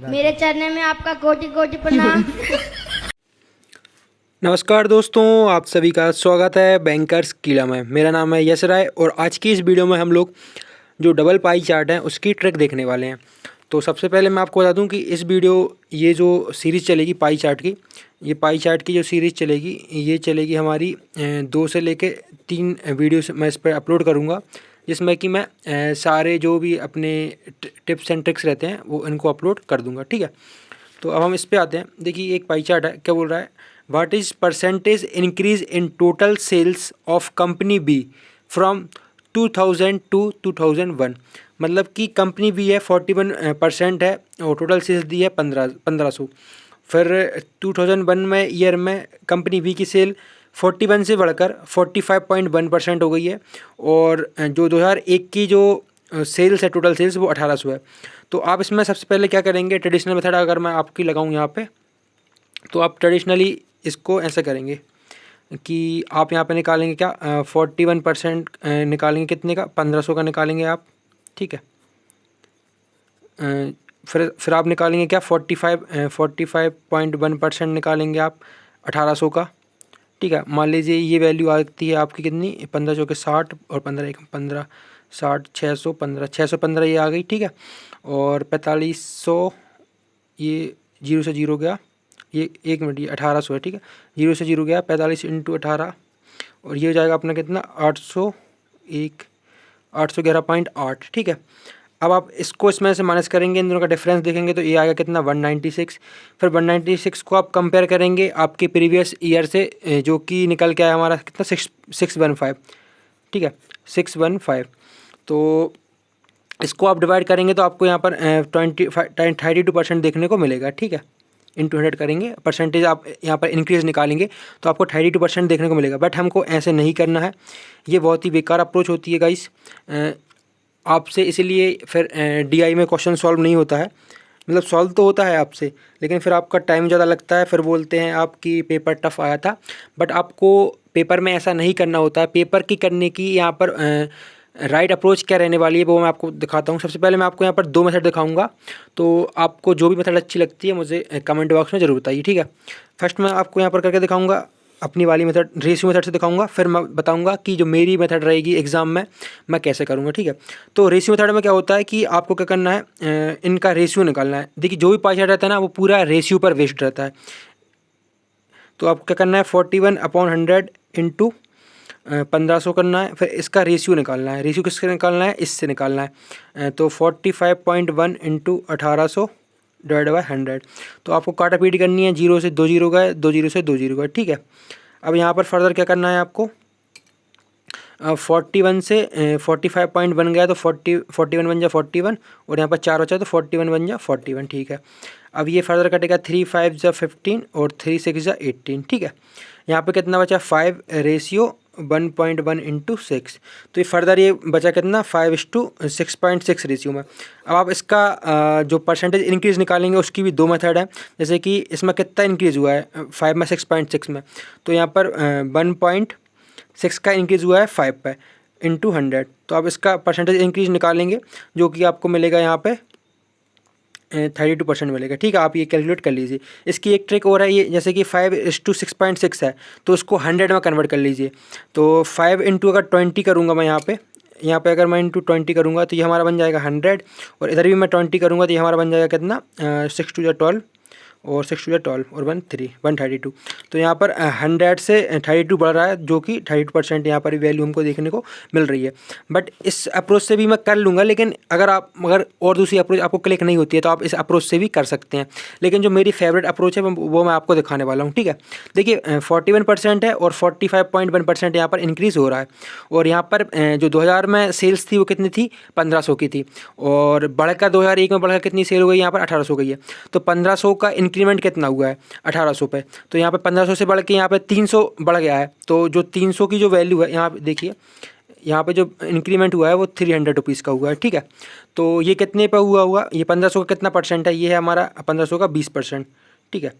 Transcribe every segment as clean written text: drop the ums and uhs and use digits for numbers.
मेरे चरणों में आपका कोटि कोटि प्रणाम। नमस्कार दोस्तों, आप सभी का स्वागत है बैंकर्स कीड़ा में। मेरा नाम है यश राय और आज की इस वीडियो में हम लोग जो डबल पाई चार्ट है उसकी ट्रिक देखने वाले हैं। तो सबसे पहले मैं आपको बता दूं कि इस वीडियो ये जो सीरीज़ चलेगी पाई चार्ट की, ये पाई चार्ट की जो सीरीज़ चलेगी ये चलेगी हमारी 2 से लेके 3 वीडियोस मैं इस पर अपलोड करूँगा, जिसमें कि मैं सारे जो भी अपने टिप्स एंड ट्रिक्स रहते हैं वो इनको अपलोड कर दूँगा। ठीक है, तो अब हम इस पे आते हैं। देखिए एक पाई चार्ट है, क्या बोल रहा है, what is percentage increase in total sales of company be from 2000 to 2001। मतलब कि कंपनी बी है 41% है और टोटल सेल्स दी है 1500। फिर 2001 में ईयर में कंपनी बी की सेल 41 से बढ़कर 45.1% हो गई है और जो 2001 की जो सेल्स है टोटल सेल्स वो 1800 है। तो आप इसमें सबसे पहले क्या करेंगे, ट्रेडिशनल मेथड अगर मैं आपकी लगाऊं यहाँ पे, तो आप ट्रेडिशनली इसको ऐसे करेंगे कि आप यहाँ पे निकालेंगे क्या 41% निकालेंगे, कितने का, 1500 का निकालेंगे आप। ठीक है, फिर आप निकालेंगे क्या 45.1% निकालेंगे आप 1800 का। ठीक है, मान लीजिए ये वैल्यू आती है आपकी कितनी, 1500 के 60 और 15 एक 15 60 615 ये आ गई। ठीक है, और 4500 ये जीरो से जीरो गया, ये 1 मिनट, ये 1800 है। ठीक है, जीरो से जीरो गया 45 इंटू 18 और ये हो जाएगा अपना कितना 811.8। ठीक है, अब आप इसको इसमें से माइनस करेंगे, इन दोनों का डिफरेंस देखेंगे तो ये आएगा कितना 196। फिर 196 को आप कंपेयर करेंगे आपके प्रीवियस ईयर से, जो कि निकल के आया हमारा कितना 615। ठीक है, 615। तो इसको आप डिवाइड करेंगे तो आपको यहाँ पर 32% देखने को मिलेगा। ठीक है, इंटू 100 करेंगे, परसेंटेज आप यहाँ पर इंक्रीज़ निकालेंगे तो आपको 32% देखने को मिलेगा। बट हमको ऐसे नहीं करना है, ये बहुत ही बेकार अप्रोच होती है गाइस आपसे, इसलिए फिर डीआई में क्वेश्चन सॉल्व नहीं होता है। मतलब सॉल्व तो होता है आपसे, लेकिन फिर आपका टाइम ज़्यादा लगता है, फिर बोलते हैं आपकी पेपर टफ आया था। बट आपको पेपर में ऐसा नहीं करना होता है। पेपर की करने की यहाँ पर राइट अप्रोच क्या रहने वाली है वो मैं आपको दिखाता हूँ। सबसे पहले मैं आपको यहाँ पर 2 मेथड दिखाऊंगा, तो आपको जो भी मेथड अच्छी लगती है मुझे कमेंट बॉक्स में ज़रूर बताइए। ठीक है, फर्स्ट मैं आपको यहाँ पर करके दिखाऊंगा अपनी वाली मेथड, रेशियो मेथड से दिखाऊंगा, फिर मैं बताऊंगा कि जो मेरी मेथड रहेगी एग्जाम में मैं कैसे करूंगा। ठीक है, तो रेशियो मेथड में क्या होता है कि आपको क्या करना है, इनका रेशियो निकालना है। देखिए जो भी पाई चार्ट रहता है ना वो पूरा रेशियो पर बेस्ड रहता है। तो आपको क्या करना है 41/100 इंटू 1500 करना है, फिर इसका रेशियो निकालना है। रेशियो किससे निकालना है, इससे निकालना है। तो 45.1 इंटू 1800 डिवाइड बाई 100। तो आपको काटा पीटी करनी है, 0 से 2 जीरो गए, 2 जीरो से 2 जीरो गए। ठीक है, अब यहाँ पर फर्दर क्या करना है आपको, 41 से 45 पॉइंट बन गया तो 41 बन जाए 41 और यहाँ पर 4 बचा तो 41 बन जाए 41। ठीक है, अब ये फर्दर कटेगा 3 5 जा 15 और 3 6 जा 18। ठीक है, यहाँ पे कितना बचा 5 रेशियो 1.1 इंटू 6। तो ये फर्दर ये बचा कितना 5:6.6 रेशियो में। अब आप इसका जो परसेंटेज इंक्रीज़ निकालेंगे उसकी भी 2 मेथड है। जैसे कि इसमें कितना इंक्रीज़ हुआ है 5 में 6.6 में, तो यहाँ पर 1.6 का इंक्रीज़ हुआ है 5 पे इंटू 100। तो आप इसका परसेंटेज इंक्रीज निकालेंगे जो कि आपको मिलेगा यहाँ पे 32% मिलेगा। ठीक है, आप ये कैलकुलेट कर लीजिए। इसकी एक ट्रिक और है, ये जैसे कि 5:6.6 है तो उसको 100 में कन्वर्ट कर लीजिए। तो 5 इंटू अगर 20 करूँगा मैं यहाँ पे अगर मैं इंटू 20 करूँगा तो ये हमारा बन जाएगा 100 और इधर भी मैं 20 करूँगा तो ये हमारा बन जाएगा कितना 6 2 12 और 6 2 12 और 132। तो यहाँ पर 100 से 32 बढ़ रहा है, जो कि 32% यहाँ पर वैल्यू हमको देखने को मिल रही है। बट इस अप्रोच से भी मैं कर लूँगा, लेकिन अगर और दूसरी अप्रोच आपको क्लिक नहीं होती है तो आप इस अप्रोच से भी कर सकते हैं। लेकिन जो मेरी फेवरेट अप्रोच है वो मैं आपको दिखाने वाला हूँ। ठीक है, देखिए 41% है और 45.1% यहाँ पर इंक्रीज़ हो रहा है। और यहाँ पर जो 2000 में सेल्स थी वो कितनी थी 1500 की थी और बढ़कर 2001 में बढ़कर कितनी सेल हो गई यहाँ पर 1800 गई है। तो 1500 का इंक्रीमेंट कितना हुआ है 1800 पे, तो यहाँ पे 1500 से बढ़ के यहाँ पे 300 बढ़ गया है। तो जो 300 की जो वैल्यू है यहाँ पे देखिए, यहाँ पे जो इंक्रीमेंट हुआ है वो 300 रुपीज़ का हुआ है। ठीक है, तो ये कितने पे हुआ, ये 1500 का कितना परसेंट है, ये है हमारा 1500 का 20%। ठीक है,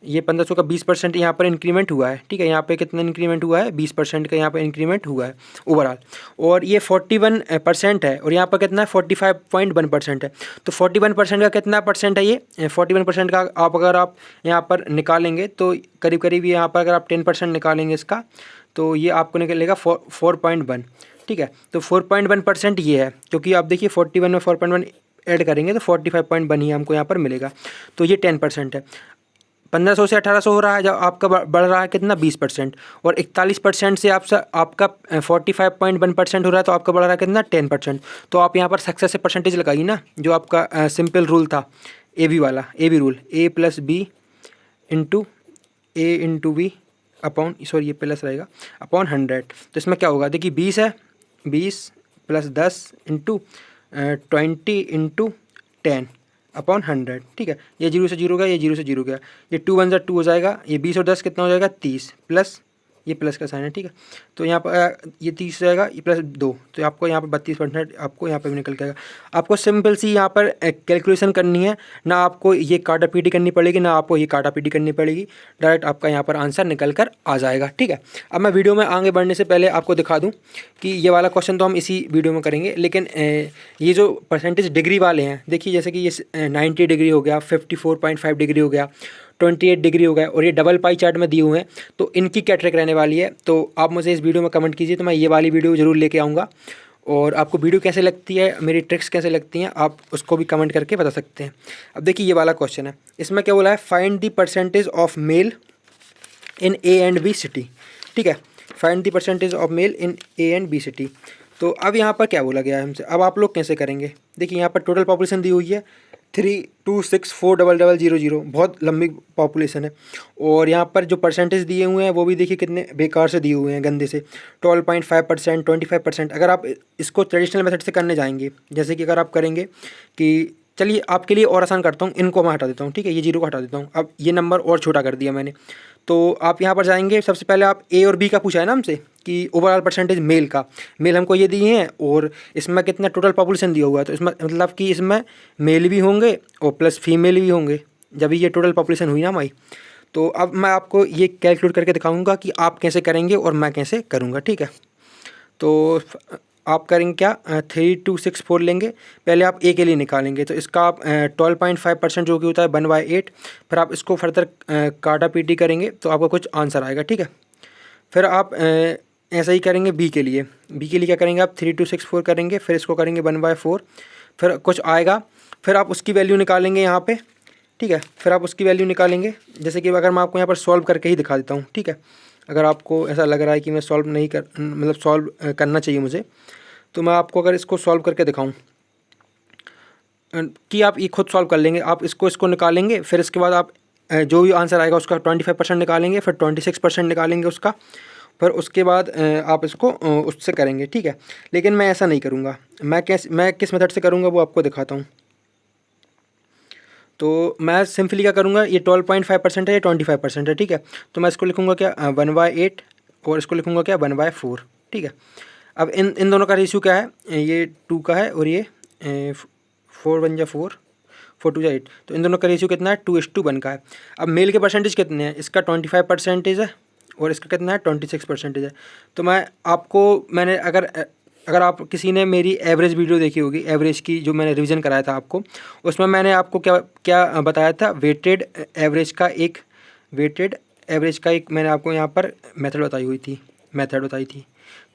ये 1500 का 20% यहाँ पर इंक्रीमेंट हुआ है, ठीक है। यहाँ पे कितना इंक्रीमेंट हुआ है, 20% का यहाँ पर इंक्रीमेंट हुआ है ओवरऑल। और ये 41% है और यहाँ पर कितना है 45.1% है। तो 41% का कितना परसेंट है, ये 41% का आप अगर आप यहाँ पर निकालेंगे तो करीब करीब यहाँ पर अगर आप 10% निकालेंगे इसका तो ये आपको निकलेगा 4.1, ठीक है। तो 4.1% ये है, क्योंकि आप देखिए 41 में 4.1 ऐड करेंगे तो 45.1 ही हमको यहाँ पर मिलेगा। तो ये 10% है। 1500 से 1800 हो रहा है, जब आपका बढ़ रहा है कितना 20%, और 41% से आपका 45.1% हो रहा है, तो आपका बढ़ रहा है कितना 10%। तो आप यहाँ पर सक्सेस से परसेंटेज लगाइए ना, जो आपका सिंपल रूल था AB वाला, AB rule, A + B into A × B upon, sorry ये प्लस रहेगा, अपॉन 100। तो इसमें क्या होगा, देखिए 20 है, 20 + 10 इंटू 20 इंटू 10 अपॉन 100, ठीक है। ये 0 से 0 गया, ये 0 से 0 गया, ये 2 × 1 = 2 हो जाएगा, ये 20 और 10 कितना हो जाएगा 30, प्लस ये प्लस का साइन है, ठीक है। तो यहाँ पर ये 30 जाएगा, ये +2, तो आपको यहाँ पर 32% आपको यहाँ पर भी निकल के आएगा। आपको सिंपल सी यहाँ पर कैलकुलेशन करनी है, ना आपको ये काटा पीटी करनी पड़ेगी, ना आपको ये काटा पीटी करनी पड़ेगी, डायरेक्ट आपका यहाँ पर आंसर निकल कर आ जाएगा, ठीक है। अब मैं वीडियो में आगे बढ़ने से पहले आपको दिखा दूँ कि ये वाला क्वेश्चन तो हम इसी वीडियो में करेंगे, लेकिन ये जो परसेंटेज डिग्री वाले हैं, देखिए जैसे कि ये 90 डिग्री हो गया, 54.5 डिग्री हो गया, 28 डिग्री हो गया, और ये डबल पाई चार्ट में दिए हुए हैं, तो इनकी क्या ट्रिक रहने वाली है, तो आप मुझे इस वीडियो में कमेंट कीजिए, तो मैं ये वाली वीडियो ज़रूर लेके आऊँगा। और आपको वीडियो कैसे लगती है, मेरी ट्रिक्स कैसे लगती हैं, आप उसको भी कमेंट करके बता सकते हैं। अब देखिए ये वाला क्वेश्चन है, इसमें क्या बोला है, find the percentage of male in A and B city, ठीक है। Find the percentage of male in A and B city. तो अब यहाँ पर क्या बोला गया है हमसे, अब आप लोग कैसे करेंगे, देखिए यहाँ पर टोटल पॉपुलेशन दी हुई है 3264000, बहुत लंबी पॉपुलेशन है। और यहाँ पर जो परसेंटेज दिए हुए हैं वो भी देखिए कितने बेकार से दिए हुए हैं, गंदे से, 12.5%, 25%। अगर आप इसको ट्रेडिशनल मेथड से करने जाएंगे, जैसे कि अगर आप करेंगे कि, चलिए आपके लिए और आसान करता हूँ, इनको मैं हटा देता हूँ, ठीक है, ये 0 को हटा देता हूँ। अब ये नंबर और छोटा कर दिया मैंने, तो आप यहाँ पर जाएंगे, सबसे पहले आप A और B का पूछा है ना हमसे कि ओवरऑल परसेंटेज मेल का, मेल हमको ये दिए हैं और इसमें कितना टोटल पॉपुलेशन दिया हुआ है, तो इसमें मतलब कि इसमें मेल भी होंगे और प्लस फीमेल भी होंगे, जब ये टोटल पॉपुलेशन हुई ना हमारी। तो अब मैं आपको ये कैलकुलेट करके दिखाऊंगा कि आप कैसे करेंगे और मैं कैसे करूँगा, ठीक है। तो आप करेंगे क्या, 3264 लेंगे, पहले आप A के लिए निकालेंगे, तो इसका आप 12.5% जो कि होता है 1/8, फिर आप इसको फर्दर काटा पीटी करेंगे तो आपको कुछ आंसर आएगा, ठीक है। फिर आप ऐसा ही करेंगे B के लिए, B के लिए क्या करेंगे आप 3264 करेंगे, फिर इसको करेंगे 1/4, फिर कुछ आएगा, फिर आप उसकी वैल्यू निकालेंगे यहाँ पे, ठीक है। फिर आप उसकी वैल्यू निकालेंगे, जैसे कि अगर मैं आपको यहाँ पर सॉल्व करके ही दिखा देता हूँ, ठीक है। अगर आपको ऐसा लग रहा है कि मैं सॉल्व नहीं कर, मतलब सॉल्व करना चाहिए मुझे, तो मैं आपको अगर इसको सॉल्व करके दिखाऊं कि आप ये खुद सॉल्व कर लेंगे, आप इसको निकालेंगे, फिर इसके बाद आप जो भी आंसर आएगा उसका 25% निकालेंगे, फिर 26% निकालेंगे उसका, फिर उसके बाद आप इसको उससे करेंगे, ठीक है। लेकिन मैं ऐसा नहीं करूँगा, मैं किस मेथड से करूँगा वो आपको दिखाता हूँ। तो मैं सिंपली क्या करूँगा, ये 12.5% है, ये 25% है, ठीक है। तो मैं इसको लिखूँगा क्या 1/8 और इसको लिखूँगा क्या 1/4, ठीक है। अब इन दोनों का रेशियो क्या है, ये 2 का है और ये 4 × 1 = 4, 4 × 2 = 8, तो इन दोनों का रेशियो कितना है 2:1 का है। अब मेल के परसेंटेज कितने हैं, इसका 25% है और इसका कितना है 26% है। तो मैंने अगर आप किसी ने मेरी एवरेज वीडियो देखी होगी, एवरेज की जो मैंने रिवीजन कराया था आपको, उसमें मैंने आपको क्या बताया था, वेटेड एवरेज का एक मैंने आपको यहाँ पर मेथड बताई थी।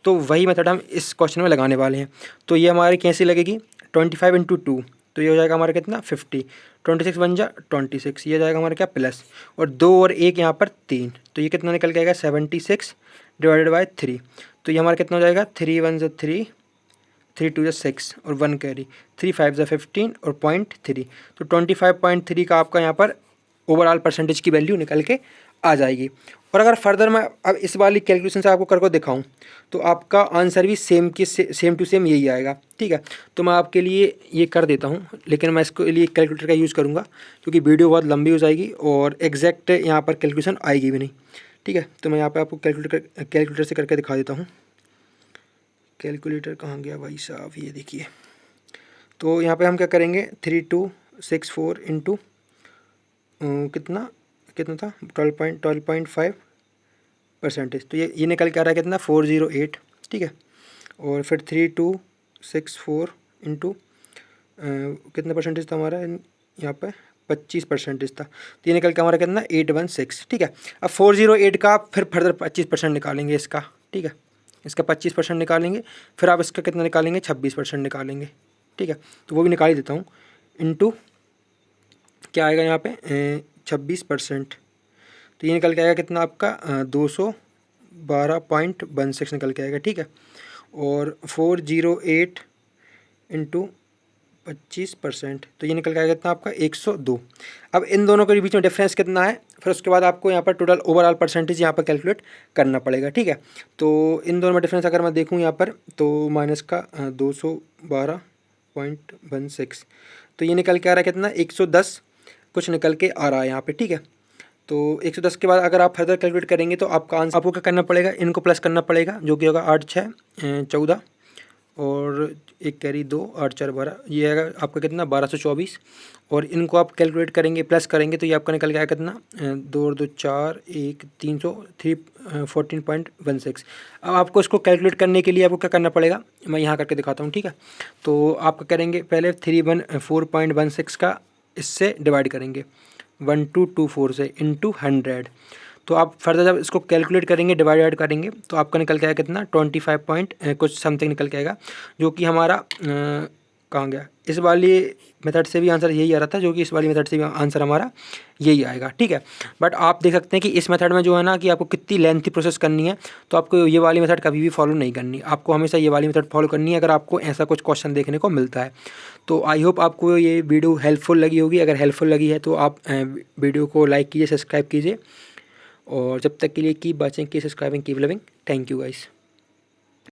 तो वही मेथड हम इस क्वेश्चन में लगाने वाले हैं। तो ये हमारी कैसी लगेगी, 25 × 2, तो ये हो जाएगा हमारा कितना 50, 26 × 1 = 26, ये जाएगा हमारा क्या प्लस, और 2 और 1 यहाँ पर 3, तो ये कितना निकल के आएगा 76 / 3। तो ये हमारा कितना हो जाएगा 3 × 1 = 3, 3 × 2 = 6 और 1 कैरी, 3 × 5 = 15 और 0.3, तो 25.3 का आपका यहाँ पर ओवरऑल परसेंटेज की वैल्यू निकल के आ जाएगी। और अगर फर्दर मैं अब इस वाली कैलकुलेशन से आपको करके दिखाऊं तो आपका आंसर भी सेम टू सेम यही आएगा, ठीक है। तो मैं आपके लिए ये कर देता हूं, लेकिन मैं इसके लिए कैलकुलेटर का यूज़ करूंगा क्योंकि वीडियो बहुत लंबी हो जाएगी और एग्जैक्ट यहाँ पर कैलकुलेशन आएगी भी नहीं, ठीक है। तो मैं यहाँ पर आपको कैलकुलेटर से करके दिखा देता हूँ। कैलकुलेटर कहाँ गया भाई साहब, ये देखिए। तो यहाँ पर हम क्या करेंगे 3264 इंटू कितना कितना था 12.5%। तो ये निकल के आ रहा है कितना 408, ठीक है। और फिर 3264 इंटू कितना परसेंटेज था हमारा यहाँ पे 25% था, तो ये निकल के हमारा कितना 816, ठीक है। अब 408 का आप फिर फर्दर 25% निकालेंगे इसका, ठीक है। इसका 25% निकालेंगे, फिर आप इसका कितना निकालेंगे 26% निकालेंगे, ठीक है। तो वो भी निकाल ही देता हूँ। इंटू क्या आएगा यहाँ पे 26%, तो ये निकल के आएगा कितना आपका 212.16 निकल के आएगा, ठीक है। और 408 इंटू 25%, तो ये निकल के आएगा कितना आपका 102। अब इन दोनों के बीच में डिफरेंस कितना है, फिर उसके बाद आपको यहाँ पर टोटल ओवरऑल परसेंटेज यहाँ पर कैलकुलेट करना पड़ेगा, ठीक है। तो इन दोनों में डिफरेंस अगर मैं देखूँ यहाँ पर तो माइनस का 212.16, तो ये निकल के आ रहा है कितना 110 कुछ निकल के आ रहा है यहाँ पे, ठीक है। तो 110 के बाद अगर आप फर्दर कैलकुलेट करेंगे तो आपका आंसर आपको क्या करना पड़ेगा, इनको प्लस करना पड़ेगा, जो कि होगा 8 6 14 और एक कैरी 2 8 4 12, ये आएगा आपका कितना 1224। और इनको आप कैलकुलेट करेंगे प्लस करेंगे तो ये आपका निकल गया कितना 2 और 2 4 1 14.16। अब आपको इसको कैलकुलेट करने के लिए आपको क्या करना पड़ेगा, मैं यहाँ करके दिखाता हूँ, ठीक है। तो आप करेंगे पहले 314.16 का इससे डिवाइड करेंगे 1224 से इंटू 100। तो आप फर्दर जब इसको कैलकुलेट करेंगे डिवाइड करेंगे तो आपका निकल के आएगा कितना 25 पॉइंट कुछ समथिंग निकल के आएगा, जो कि हमारा कहाँ गया, इस वाली मेथड से भी आंसर यही आ रहा था, जो कि इस वाली मेथड से भी आंसर हमारा यही आएगा, ठीक है। बट आप देख सकते हैं कि इस मेथड में जो है ना कि आपको कितनी लेंथी प्रोसेस करनी है, तो आपको ये वाली मेथड कभी भी फॉलो नहीं करनी, आपको हमेशा ये वाली मेथड फॉलो करनी है अगर आपको ऐसा कुछ क्वेश्चन देखने को मिलता है। तो आई होप आपको ये वीडियो हेल्पफुल लगी होगी, अगर हेल्पफुल लगी है तो आप वीडियो को लाइक कीजिए, सब्सक्राइब कीजिए, और जब तक के लिए keep watching, keep subscribing, keep loving. Thank you guys.